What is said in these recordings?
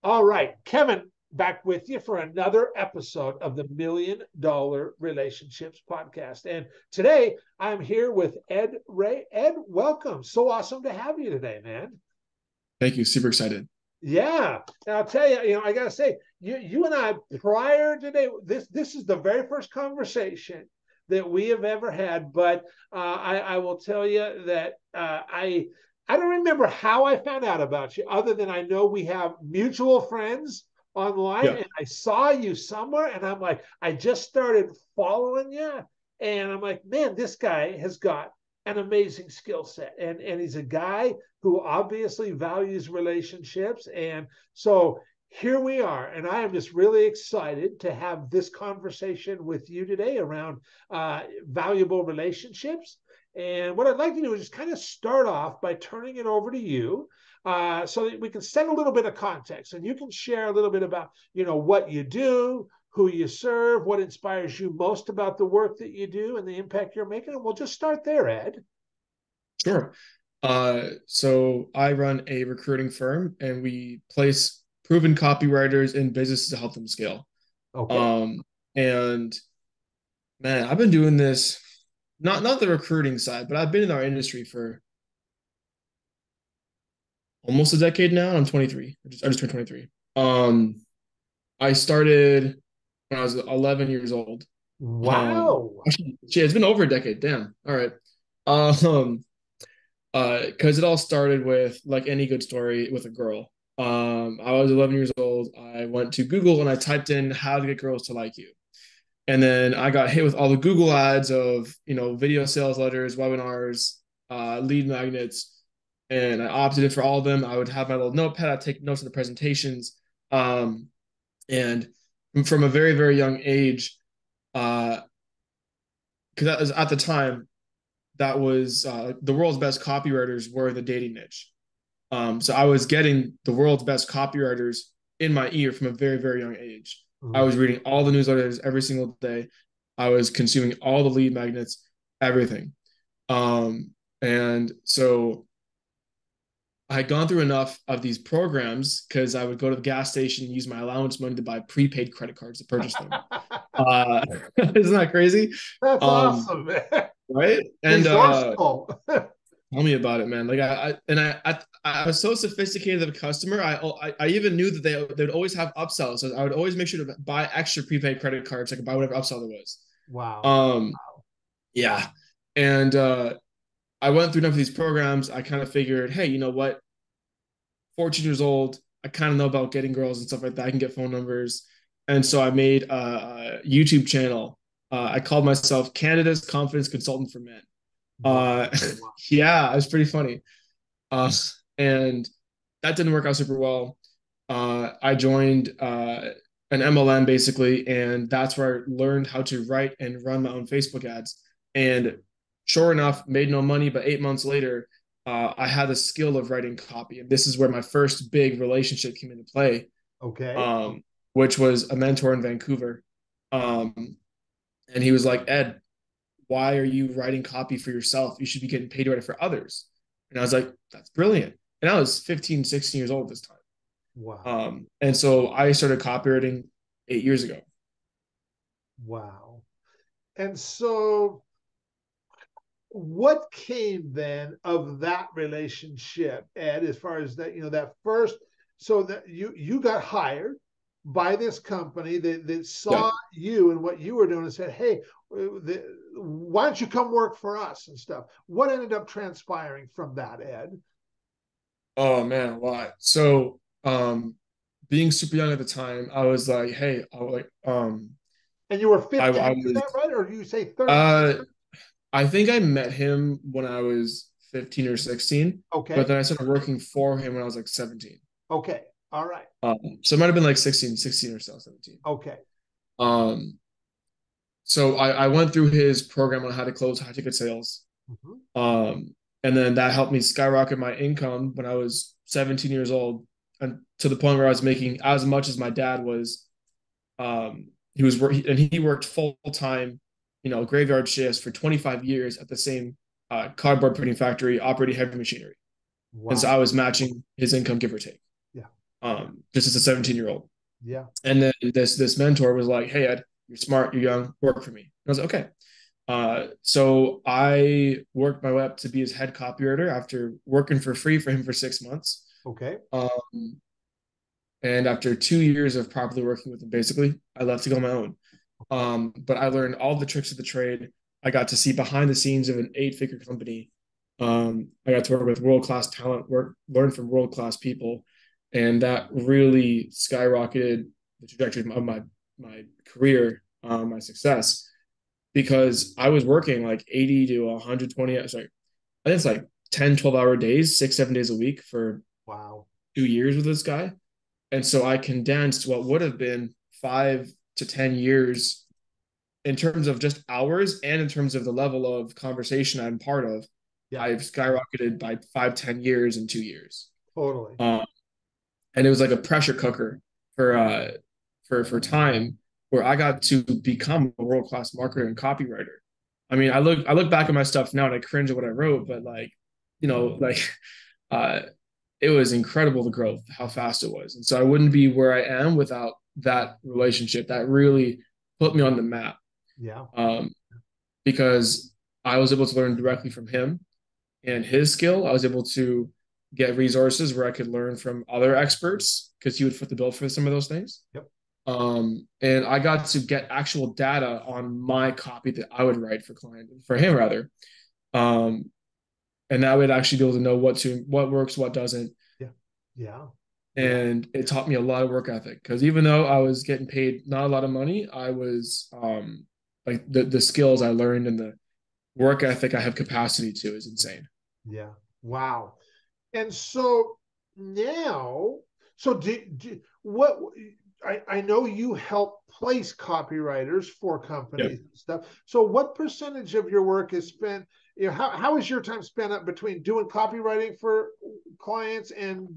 All right, Kevin, back with you for another episode of the $1 Million Relationships Podcast. And today I'm here with Ed Reay. Ed, welcome. So awesome to have you today, man. Thank you. Super excited. Yeah, and I'll tell you, I gotta say, you and I prior today, this is the very first conversation that we have ever had. But I will tell you that I don't remember how I found out about you, other than I know we have mutual friends online, Yeah. and I saw you somewhere, and I'm like, I just started following you, and I'm like, man, this guy has got an amazing skill set, and he's a guy who obviously values relationships. And so here we are. And I am just really excited to have this conversation with you today around valuable relationships. And what I'd like to do is just kind of start off by turning it over to you, so that we can set a little bit of context and you can share a little bit about, what you do, who you serve, what inspires you most about the work that you do and the impact you're making. And we'll just start there, Ed. Sure. So I run a recruiting firm and we place proven copywriters in businesses to help them scale. Okay. Um, and man, I've been doing this, not the recruiting side, but I've been in our industry for almost a decade now. I'm 23. I just turned 23. I started when I was 11 years old. Wow. Actually, shit, it's been over a decade. Damn. All right. Um, because it all started with, like any good story, with a girl. I was 11 years old. I went to Google and I typed in how to get girls to like you. And then I got hit with all the Google ads of, video sales letters, webinars, lead magnets, and I opted in for all of them. I would have my little notepad, I'd take notes of the presentations. And from a very, very young age, because that was at the time, that was the world's best copywriters were the dating niche. So I was getting the world's best copywriters in my ear from a very, very young age. I Mm. was reading all the newsletters every single day. I was consuming all the lead magnets, everything. And so I had gone through enough of these programs because I would go to the gas station and use my allowance money to buy prepaid credit cards to purchase them. Uh, isn't that crazy? That's Um, awesome, man. right? And Resourceful. tell me about it, man. Like I was so sophisticated of a customer. I even knew that they would always have upsells, so I would always make sure to buy extra prepaid credit cards. So I could buy whatever upsell there was. Wow. Um, yeah, and I went through enough of these programs. I kind of figured, hey, you know what? 14 years old. I kind of know about getting girls and stuff like that. I can get phone numbers, and so I made a YouTube channel. I called myself Canada's Confidence Consultant for Men. Wow. Uh, yeah, it was pretty funny. Uh, and that didn't work out super well. I joined an MLM basically, and that's where I learned how to write and run my own Facebook ads. And sure enough, made no money, but 8 months later, I had the skill of writing copy. And this is where my first big relationship came into play, Okay. um, which was a mentor in Vancouver. Um, and he was like, Ed, why are you writing copy for yourself? You should be getting paid to write it for others. And I was like, that's brilliant. And I was 15, 16 years old at this time. Wow. And so I started copywriting 8 years ago. Wow. And so what came then of that relationship, Ed, as far as that, that first, so that you got hired by this company that Yeah. saw you and what you were doing and said, hey, why don't you come work for us and stuff? What ended up transpiring from that, Ed? Oh man, why? So being super young at the time, I was like, hey, And you were I 15, is was that right? Or do you say 13? uh I think I met him when I was 15 or 16, but Okay. then I started working for him when I was like 17. Okay. All right. So it might have been like 16 or so, 17. Okay. Um, so I went through his program on how to close high ticket sales. Mhm. Um, and then that helped me skyrocket my income when I was 17 years old, and to the point where I was making as much as my dad was. He was working, and he worked full time, graveyard shifts for 25 years at the same cardboard printing factory operating heavy machinery. And so Wow. I was matching his income, give or take. Yeah. just as a 17-year-old. Yeah. And then this mentor was like, "Hey, Ed, you're smart, you're young, work for me." And I was like, "Okay." So I worked my way up to be his head copywriter after working for free for him for 6 months. Okay. And after 2 years of properly working with him, basically, I left to go on my own. But I learned all the tricks of the trade. I got to see behind the scenes of an 8-figure company. I got to work with world-class talent, learn from world-class people, and that really skyrocketed the trajectory of my career, my success, because I was working like 80 to 120, sorry, I think it's like 10, 12-hour days, 6, 7 days a week for Wow. 2 years with this guy. And so I condensed what would have been 5 to 10 years in terms of just hours and in terms of the level of conversation I'm part of. Yeah. I've skyrocketed by 5, 10 years in 2 years. Totally. And it was like a pressure cooker for time where I got to become a world-class marketer and copywriter. I mean, I look back at my stuff now and I cringe at what I wrote, but like, uh, it was incredible the growth, how fast it was. And so I wouldn't be where I am without that relationship that really put me on the map. Yeah. Because I was able to learn directly from him and his skill. I was able to get resources where I could learn from other experts because he would foot the bill for some of those things. Yep. And I got to get actual data on my copy that I would write for him rather. And I would actually be able to know what works, what doesn't. Yeah. Yeah. And it taught me a lot of work ethic because even though I was getting paid not a lot of money, I was like the skills I learned and the work ethic I have capacity to is insane. Yeah. Wow. And so now, so what I know you help place copywriters for companies Yep. and stuff. So what percentage of your work is spent, how is your time spent up between doing copywriting for clients and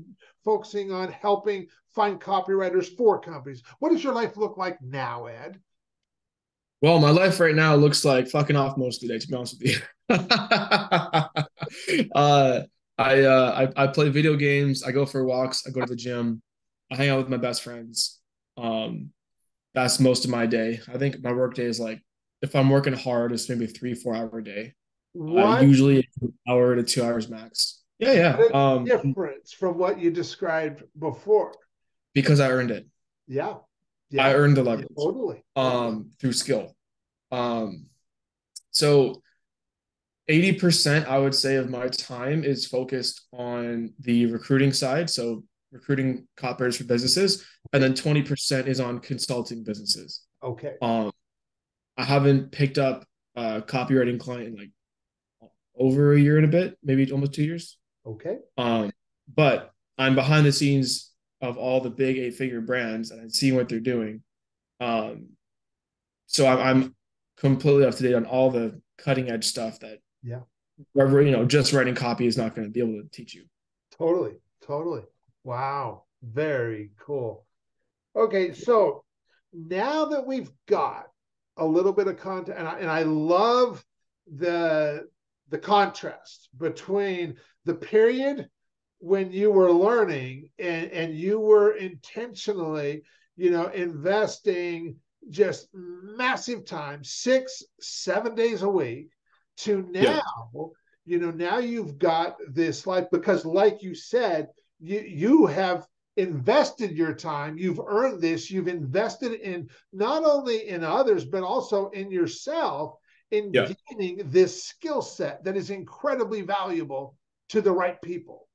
focusing on helping find copywriters for companies? What does your life look like now, Ed? Well, my life right now looks like fucking off most of the day, to be honest with you. uh, I play video games. I go for walks. I go to the gym. I hang out with my best friends. Um, that's most of my day. I think my work day is like if I'm working hard, it's maybe a 3, 4 hour day. What Usually an hour to 2 hours max. Yeah, what a yeah. difference from what you described before. Because I earned it. Yeah. I Yeah. earned the leverage. Totally. Through skill. Um, so 80% I would say of my time is focused on the recruiting side. So recruiting copywriters for businesses, and then 20% is on consulting businesses. Okay. I haven't picked up a copywriting client in like over a year and a bit, maybe almost 2 years. Okay. But I'm behind the scenes of all the big 8-figure brands and I'm seeing what they're doing. So I'm completely up to date on all the cutting edge stuff that Yeah. wherever, just writing copy is not going to be able to teach you. Totally. Totally. Wow. Very cool. Okay. So now that we've got a little bit of content, and I love the contrast between the period when you were learning and you were intentionally, investing just massive time, 6, 7 days a week, to Yeah. now, now you've got this life because, like you said, you have invested your time, you've earned this, you've invested in not only in others, but also in yourself in Yeah. gaining this skill set that is incredibly valuable to the right people.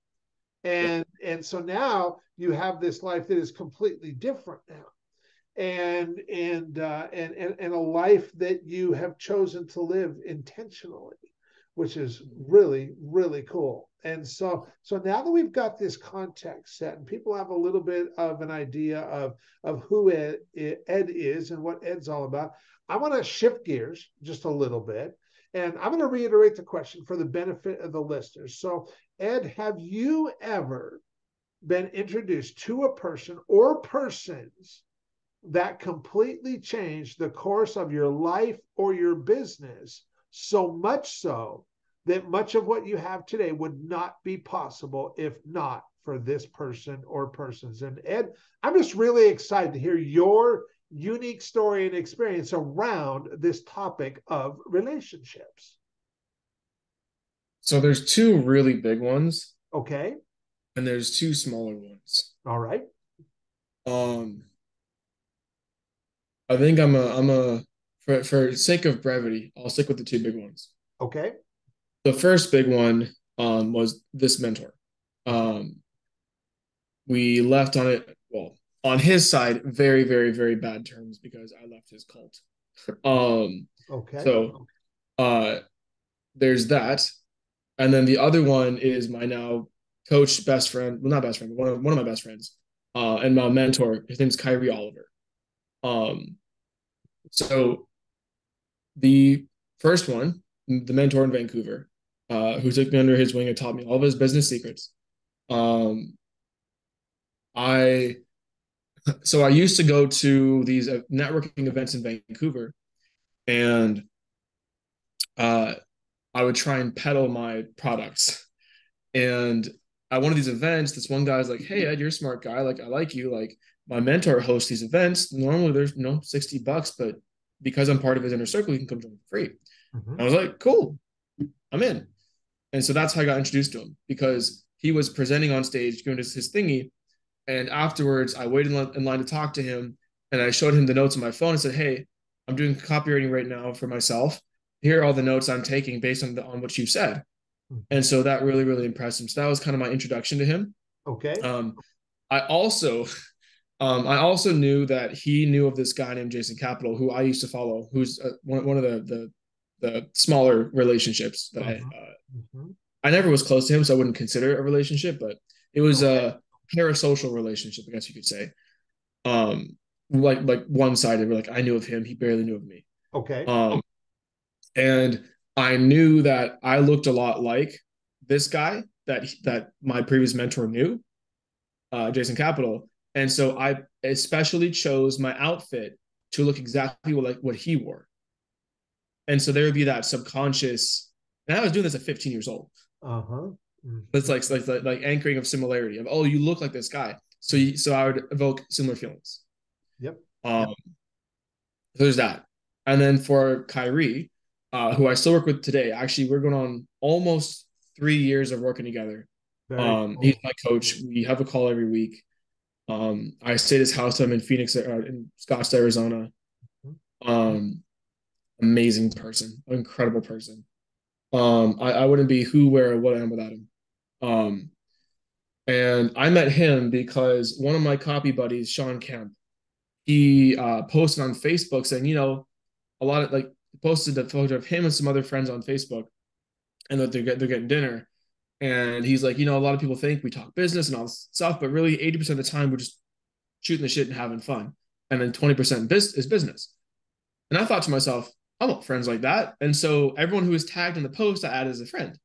Yeah. And so now you have this life that is completely different now. And a life that you have chosen to live intentionally, which is really, really cool. And so now that we've got this context set and people have a little bit of an idea of who Ed is and what Ed's all about, I want to shift gears just a little bit. And I'm going to reiterate the question for the benefit of the listeners. So, Ed, have you ever been introduced to a person or persons that completely changed the course of your life or your business, so much so that much of what you have today would not be possible if not for this person or persons. And Ed, I'm just really excited to hear your unique story and experience around this topic of relationships. So there's two really big ones Okay. and there's two smaller ones. All right. Um, I think for sake of brevity, I'll stick with the two big ones. Okay. The first big one was this mentor. Um, we left on it, well, on his side, very, very, very bad terms because I left his cult. Okay. So there's that. And then the other one is my now coach, best friend, well, not best friend, but one of my best friends, and my mentor. His name's Kyrie Oliver. So the first one, the mentor in Vancouver, who took me under his wing and taught me all of his business secrets. I used to go to these networking events in Vancouver, and I would try and peddle my products. And at one of these events, this one guy's like, "Hey Ed, you're a smart guy. Like, I like you. Like, my mentor hosts these events. Normally there's $60, but because I'm part of his inner circle, you can come join for free." Mm-hmm. I was like, "Cool, I'm in." And so that's how I got introduced to him, because he was presenting on stage, doing his thingy. And afterwards, I waited in line to talk to him, and I showed him the notes on my phone and said, "Hey, I'm doing copywriting right now for myself. Here are all the notes I'm taking based on what you said." Mm-hmm. And so that really, really impressed him. So that was kind of my introduction to him. Okay. I also knew that he knew of this guy named Jason Capital, who I used to follow, who's one of the smaller relationships that I never was close to him, so I wouldn't consider it a relationship, but it was a parasocial relationship, I guess you could say. Like one-sided, like I knew of him, he barely knew of me. Okay. And I knew that I looked a lot like this guy that my previous mentor knew, Jason Capital. And so I especially chose my outfit to look exactly like what he wore. And so there would be that subconscious, and I was doing this at 15 years old. Mm-hmm. It's like anchoring of similarity of, oh, you look like this guy. So I would evoke similar feelings. Yep. So there's that. And then for Kyrie, who I still work with today, actually, we're going on almost 3 years of working together. Cool. He's my coach. We have a call every week. I stay at his house. I'm in Phoenix, in Scottsdale, Arizona. Amazing person, incredible person. I wouldn't be who, where, or what I am without him. And I met him because one of my copy buddies, Sean Kemp, he posted on Facebook saying, a lot of posted a photo of him and some other friends on Facebook, and that they're getting dinner. And he's like, a lot of people think we talk business and all this stuff, but really 80% of the time we're just shooting the shit and having fun. And then 20% is business. And I thought to myself, I want friends like that. And so everyone who was tagged in the post, I added as a friend.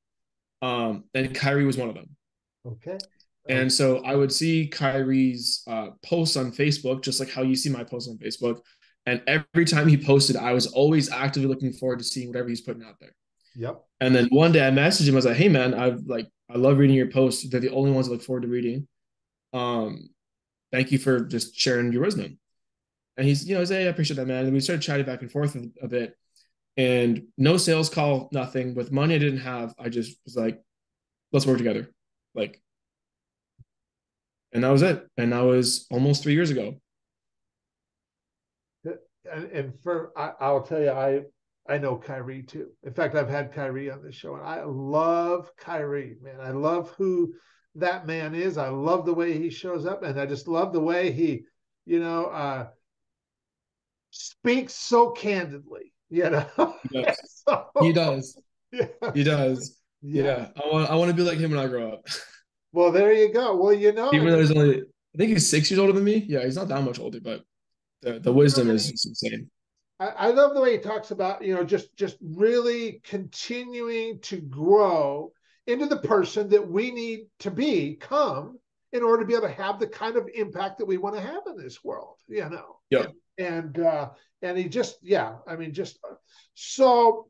And Kyrie was one of them. Okay. And so I would see Kyrie's posts on Facebook, just like how you see my posts on Facebook. And every time he posted, I was always actively looking forward to seeing whatever he's putting out there. Yep. And then one day I messaged him. I was like, "Hey man, I love reading your posts. They're the only ones I look forward to reading. Thank you for just sharing your wisdom." And he's, "Hey, I appreciate that, man." And we started chatting back and forth a bit. And no sales call, nothing. With money I didn't have, I just was like, "Let's work together." And that was it. And that was almost 3 years ago. And I'll tell you, I know Kyrie too. In fact, I've had Kyrie on the show, and I love Kyrie, man. I love who that man is. I love the way he shows up, and I just love the way he, speaks so candidly. He does. So, He does. Yeah. He does. Yeah. I want to be like him when I grow up. Well, there you go. Well, even though he's only, I think he's 6 years older than me. Yeah, he's not that much older, but the wisdom is insane. I love the way he talks about, just really continuing to grow into the person that we need to become in order to be able to have the kind of impact that we want to have in this world, Yeah. And he just, so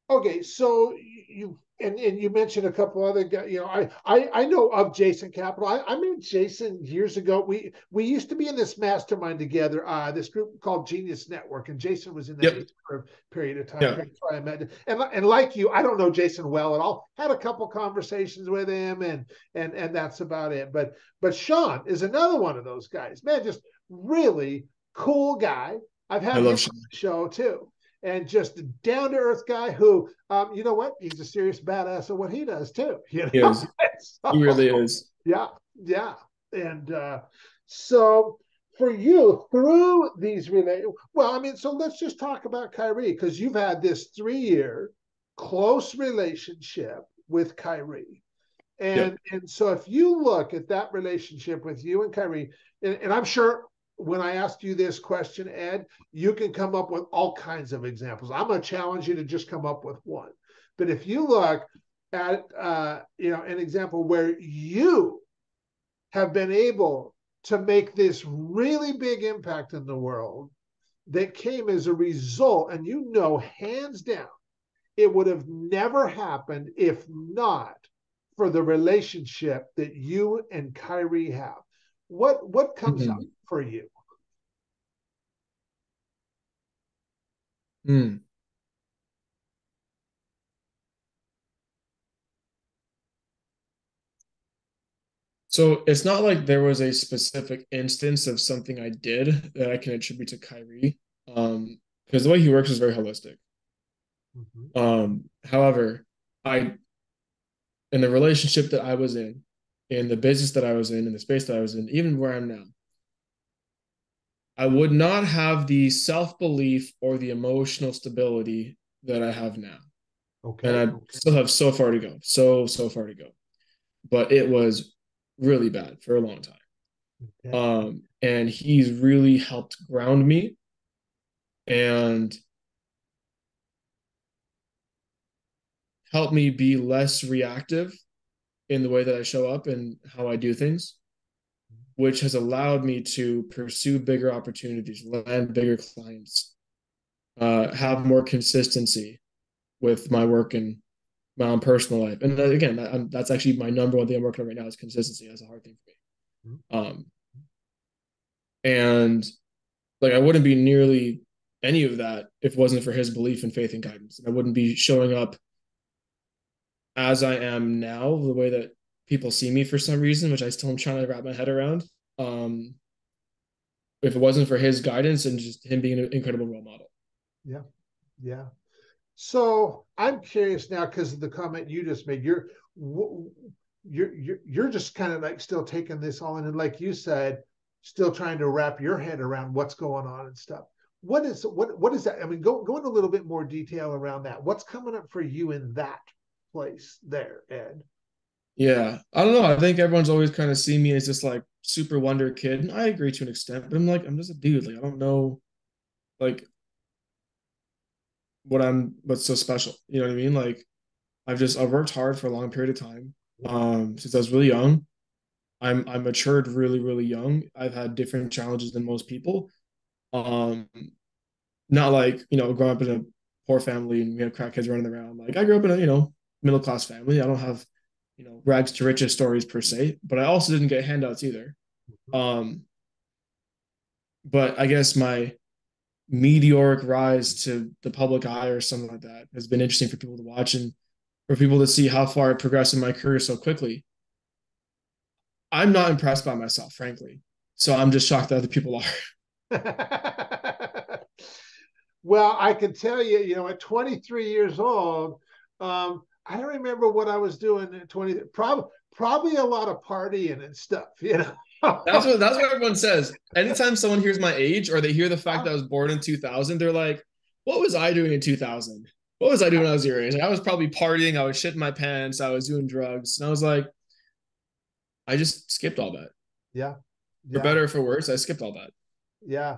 Okay, so you and you mentioned a couple other guys. You know, I know of Jason Capital. I met Jason years ago. We used to be in this mastermind together, this group called Genius Network, and Jason was in that Yep. group for a period of time. Yeah. That's why I met. And like you, I don't know Jason well at all. Had a couple conversations with him, and that's about it. But Sean is another one of those guys. Man, just really cool guy. I've I had him love on Sean. the show too, and just a down to earth guy who, you know what? He's a serious badass at what he does too. You He know, is. He so, really is. yeah, yeah. And so for you through these well, I mean, so let's just talk about Kyrie because you've had this 3 year close relationship with Kyrie. Yep. And so if you look at that relationship with you and Kyrie, and I'm sure when I ask you this question, Ed, you can come up with all kinds of examples. I'm going to challenge you to just come up with one. But if you look at an example where you have been able to make this really big impact in the world that came as a result, and you know, hands down, it would have never happened if not for the relationship that you and Kyrie have. What comes up Mhm. for you? Mm. So it's not like there was a specific instance of something I did that I can attribute to Kyrie. Because the way he works is very holistic. Mhm. However, I in the relationship that I was in the business that I was in the space that I was in, even where I'm now, I would not have the self-belief or the emotional stability that I have now. And Okay. I still have so far to go. So far to go. But it was really bad for a long time. Okay. And he's really helped ground me and help me be less reactive in the way that I show up and how I do things, which has allowed me to pursue bigger opportunities, land bigger clients, have more consistency with my work and my own personal life. And again, that's actually my number one thing I'm working on right now is consistency. That's a hard thing for me. And like I wouldn't be nearly any of that if it wasn't for his belief and faith and guidance. And I wouldn't be showing up as I am now, the way that people see me for some reason, which I still am trying to wrap my head around. Um, if it wasn't for his guidance and just him being an incredible role model. Yeah. Yeah. So I'm curious now because of the comment you just made. You're just kind of like still taking this all in, and like you said, still trying to wrap your head around what's going on and stuff. What is that? I mean, go into a little bit more detail around that. What's coming up for you in that place there, Ed? Yeah, I don't know. I think everyone's always kind of seen me as this like super wonder kid, and I agree to an extent. But I'm like, I'm just a dude. Like, I don't know, like what's so special. You know what I mean? Like, I've worked hard for a long period of time. Since I was really young. I'm matured really young. I've had different challenges than most people. Um, not like growing up in a poor family and we have crack kids running around. Like I grew up in a middle class family. I don't have rags to riches stories per se, but I also didn't get handouts either. Um, but I guess my meteoric rise to the public eye or something like that has been interesting for people to watch and for people to see how far I progressed in my career so quickly. I'm not impressed by myself, frankly. So I'm just shocked that other people are. Well, I can tell you, at 23 years old, I don't remember what I was doing at 20. Probably a lot of partying and stuff, That's what everyone says. Anytime someone hears my age or they hear the fact that I was born in 2000, they're like, "What was I doing in 2000? What was I doing when I was your age?" Like, I was probably partying. I was shitting my pants. I was doing drugs, and I was like, I just skipped all that. Yeah, For yeah, better or for worse, I skipped all that. yeah.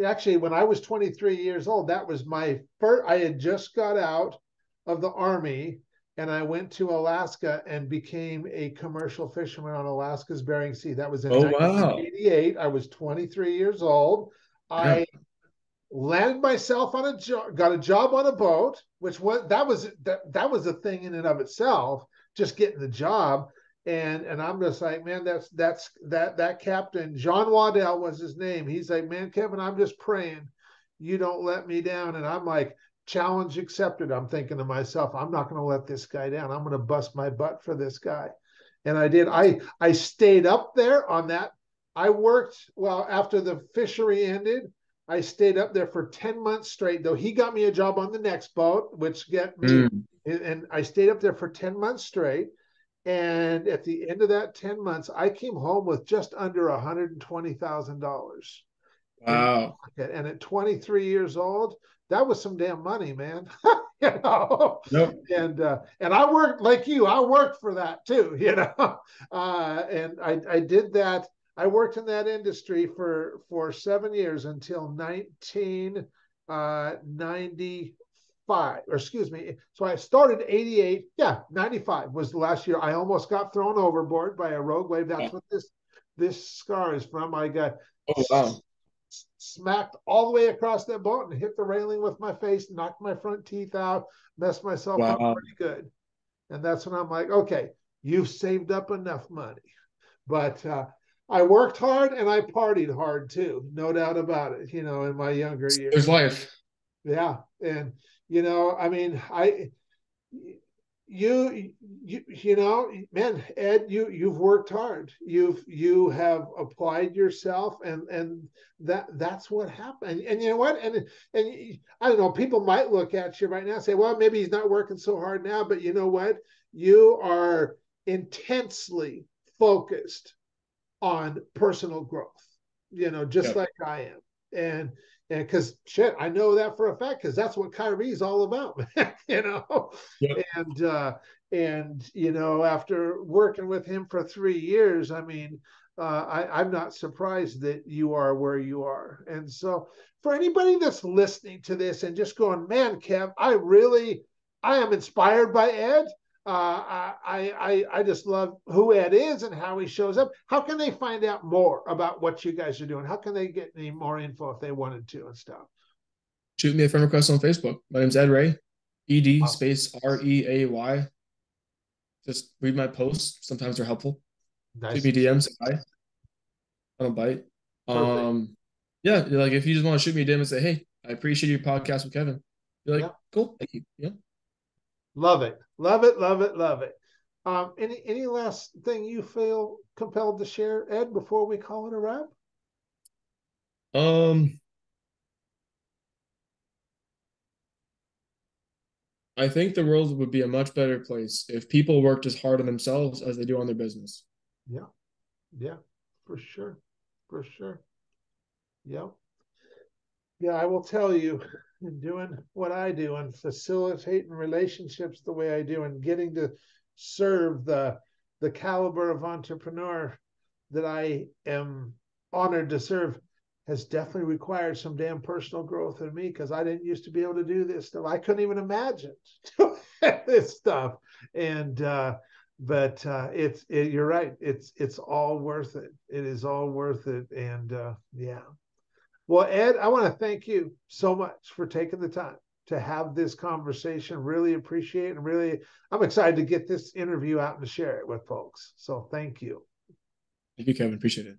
Actually, when I was 23 years old, that was my first. I had just got out of the army, and I went to Alaska and became a commercial fisherman on Alaska's Bering Sea. That was in Oh wow! 1988. I was 23 years old. Yeah. I landed myself on a job, got a job on a boat, which was that was a thing in and of itself, just getting the job. And I'm just like, man, that captain, John Waddell was his name. He's like, man, Kevin, I'm just praying you don't let me down. And I'm like, challenge accepted. I'm thinking to myself, I'm not going to let this guy down. I'm going to bust my butt for this guy. And I did. I stayed up there on that. I worked, well, after the fishery ended, I stayed up there for 10 months straight, though he got me a job on the next boat, which get me, and I stayed up there for 10 months straight. And at the end of that 10 months, I came home with just under $120,000 in my Wow. pocket. And at 23 years old, that was some damn money, man. You know, Nope. And I worked like you. I worked for that too. You know, and I did that. I worked in that industry for 7 years until 1995, or excuse me. So I started 88. Yeah, 95 was the last year. I almost got thrown overboard by a rogue wave. That's what this scar is from. I got Oh, wow. smacked all the way across that boat and hit the railing with my face, knocked my front teeth out, messed myself up Wow. pretty good. And that's when I'm like, okay, you've saved up enough money. But I worked hard and I partied hard too, no doubt about it, you know, in my younger years. There's life. Yeah. And, you know, I mean, you know, man, Ed, you've worked hard. You have applied yourself, and that's what happened. And you know what? And I don't know. People might look at you right now and say, well, maybe he's not working so hard now. But you know what? You are intensely focused on personal growth. You know, just like I am. And because shit, I know that for a fact, because that's what Kyrie's all about, man. You know, Yep. And you know, after working with him for 3 years, I mean, I'm not surprised that you are where you are. And so, for anybody that's listening to this and just going, man, Kev, I am inspired by Ed. I just love who Ed is and how he shows up. How can they find out more about what you guys are doing? How can they get any more info if they wanted to and stuff? Shoot me a friend request on Facebook. My name's Ed Reay. ED space REAY. Just read my posts. Sometimes they're helpful. Nice. Shoot me DMs. I don't bite. Yeah, like if you just want to shoot me a DM and say, hey, I appreciate your podcast with Kevin. You're like, cool, thank you. Yeah. Love it. Love it. Love it. Love it. Any last thing you feel compelled to share, Ed, before we call it a wrap? I think the world would be a much better place if people worked as hard on themselves as they do on their business. Yeah. Yeah, for sure. For sure. Yeah. Yeah, I will tell you, in doing what I do and facilitating relationships the way I do and getting to serve the caliber of entrepreneur that I am honored to serve has definitely required some damn personal growth in me, because I didn't used to be able to do this stuff. I couldn't even imagine this stuff. And but you're right. It's all worth it. It is all worth it. And yeah. Well, Ed, I want to thank you so much for taking the time to have this conversation. Really appreciate it. And really, I'm excited to get this interview out and to share it with folks. So thank you. Thank you, Kevin. Appreciate it.